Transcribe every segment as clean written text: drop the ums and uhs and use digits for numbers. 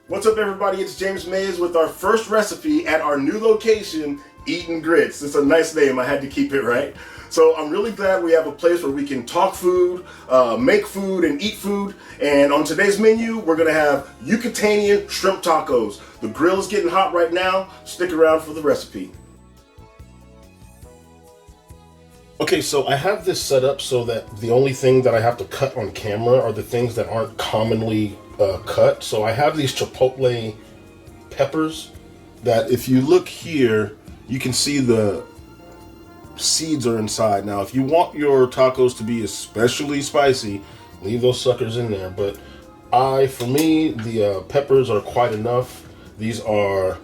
What's up, everybody? It's James Mays with our first recipe at our new location, Eatn Gritz. It's a nice name. I had to keep it right. So I'm really glad we have a place where we can talk food, make food, and eat food. And on today's menu, we're going to have Yucatanian shrimp tacos. The grill is getting hot right now. Stick around for the recipe. Okay, so I have this set up so that the only thing that I have to cut on camera are the things that aren't commonly cut. So I have these chipotle peppers that, if you look here, you can see the seeds are inside. Now, if you want your tacos to be especially spicy, leave those suckers in there. But for me, the peppers are quite enough. These are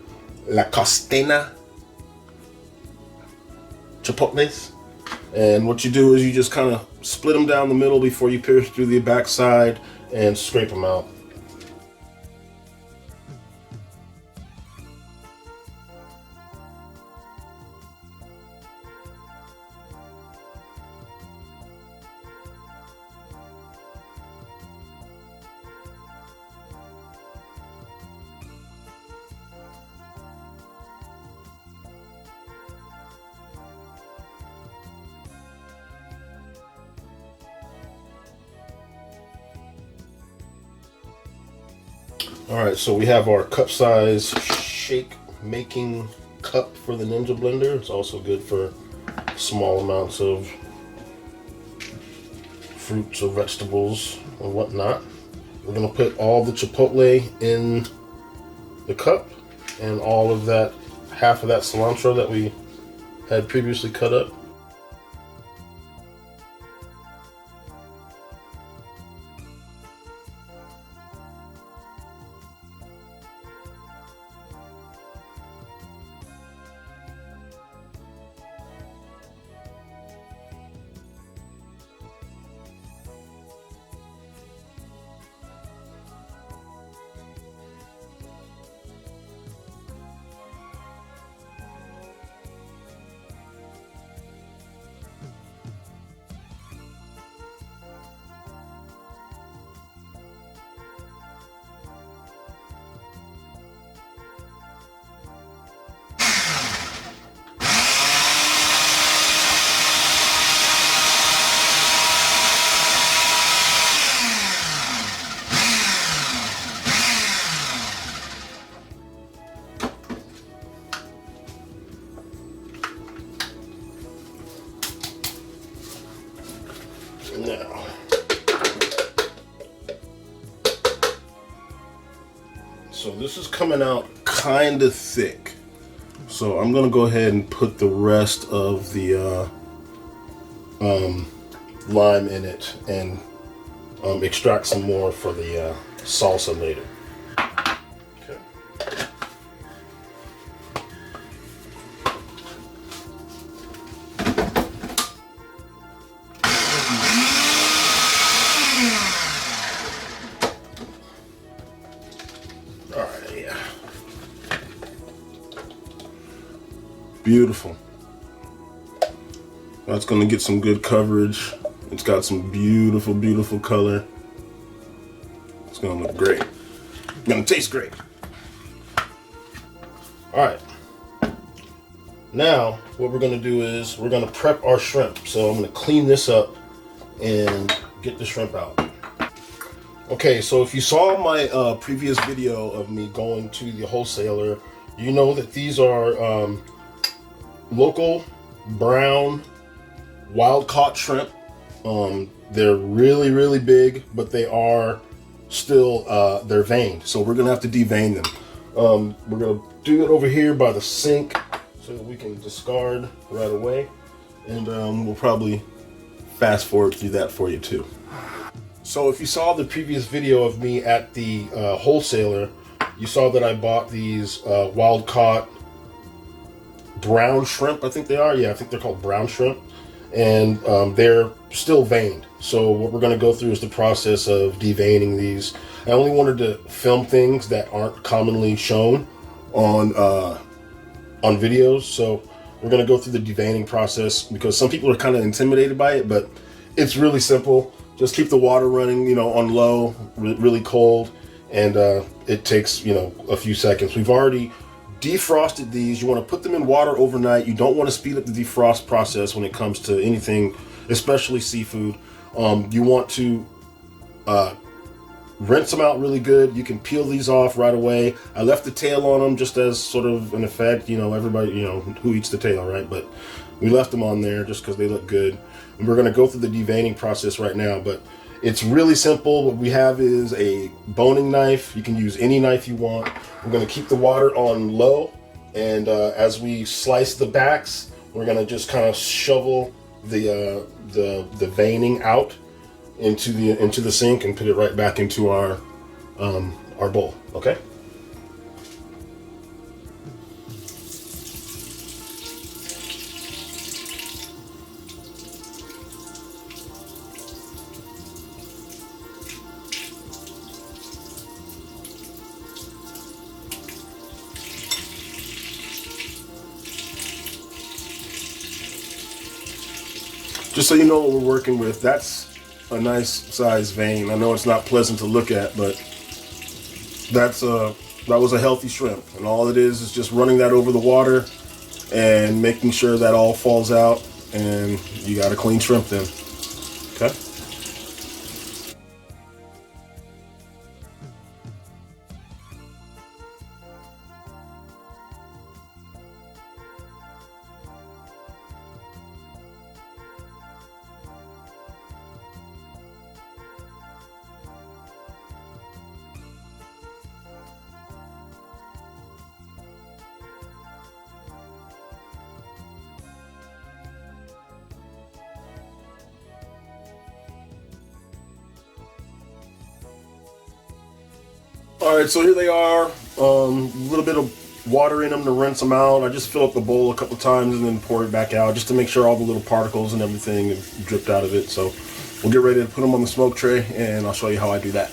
La Costena chipotles. And what you do is you just kind of split them down the middle before you pierce through the backside and scrape them out. Alright, so we have our cup size shake making cup for the Ninja blender. It's also good for small amounts of fruits or vegetables or whatnot. We're going to put all the chipotle in the cup and all of that, half of that cilantro that we had previously cut up. Now, so this is coming out kind of thick, so I'm gonna go ahead and put the rest of the lime in it and extract some more for the salsa later. Okay. Beautiful. That's going to get some good coverage. It's got some beautiful, beautiful color. It's going to look great. It's going to taste great. All right. Now, what we're going to do is we're going to prep our shrimp. So I'm going to clean this up and get the shrimp out. Okay, so if you saw my previous video of me going to the wholesaler, you know that these are local brown wild caught shrimp. They're really, really big, but they are still they're veined, so we're gonna have to devein them. We're gonna do it over here by the sink so that we can discard right away, and we'll probably fast forward through that for you too. So if you saw the previous video of me at the wholesaler, you saw that I bought these wild caught brown shrimp, I think they are. Yeah, I think they're called brown shrimp. And they're still veined. So what we're going to go through is the process of deveining these. I only wanted to film things that aren't commonly shown on videos. So we're going to go through the deveining process because some people are kind of intimidated by it, but it's really simple. Just keep the water running, you know, on low, really cold, and it takes, you know, a few seconds. We've already defrosted these. You want to put them in water overnight. You don't want to speed up the defrost process when it comes to anything, especially seafood. You want to rinse them out really good. You can peel these off right away. I left the tail on them just as sort of an effect. You know, everybody, you know, who eats the tail, right? But we left them on there just because they look good. And we're going to go through the deveining process right now, but it's really simple. What we have is a boning knife. You can use any knife you want. We're going to keep the water on low, and as we slice the backs, we're going to just kind of shovel the veining out into the sink and put it right back into our bowl. Okay. Just so you know what we're working with, that's a nice size vein. I know it's not pleasant to look at, but that was a healthy shrimp, and all it is just running that over the water and making sure that all falls out, and you got a clean shrimp then. Okay. All right, so here they are. A little bit of water in them to rinse them out. I just fill up the bowl a couple times and then pour it back out just to make sure all the little particles and everything have dripped out of it. So we'll get ready to put them on the smoke tray, and I'll show you how I do that.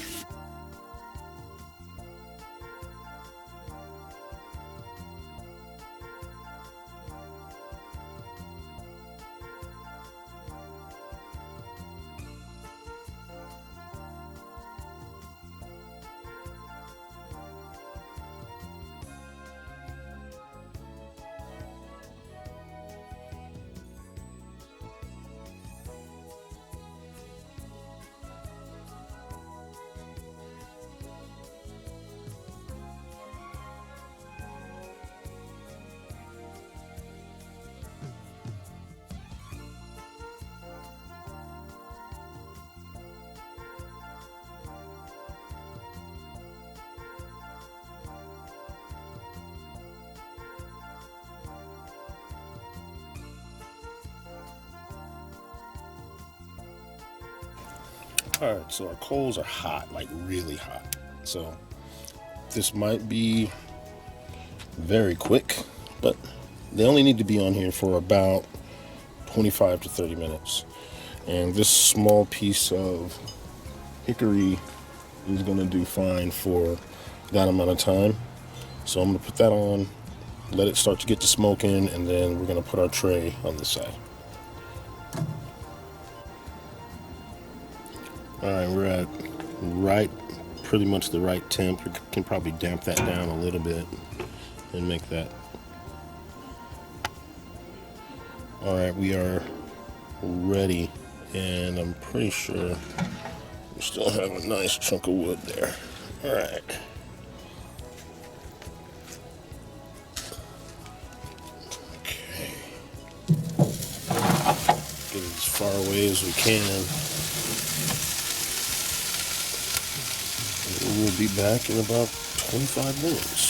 All right, so our coals are hot, like really hot. So this might be very quick, but they only need to be on here for about 25 to 30 minutes. And this small piece of hickory is gonna do fine for that amount of time. So I'm gonna put that on, let it start to get to smoking, and then we're gonna put our tray on this side. All right, we're at pretty much the right temp. We can probably damp that down a little bit and make that. All right, we are ready, and I'm pretty sure we still have a nice chunk of wood there. All right. Okay. Get it as far away as we can. We'll be back in about 25 minutes.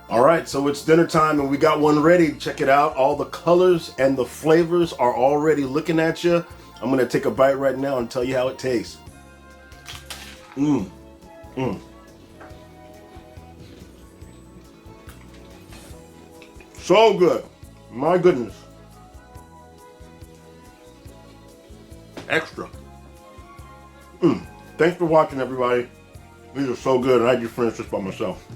All right, so it's dinner time and we got one ready. Check it out. All the colors and the flavors are already looking at you. I'm gonna take a bite right now and tell you how it tastes. So good. My goodness. Extra. Thanks for watching, everybody. These are so good, and I just finished this by myself.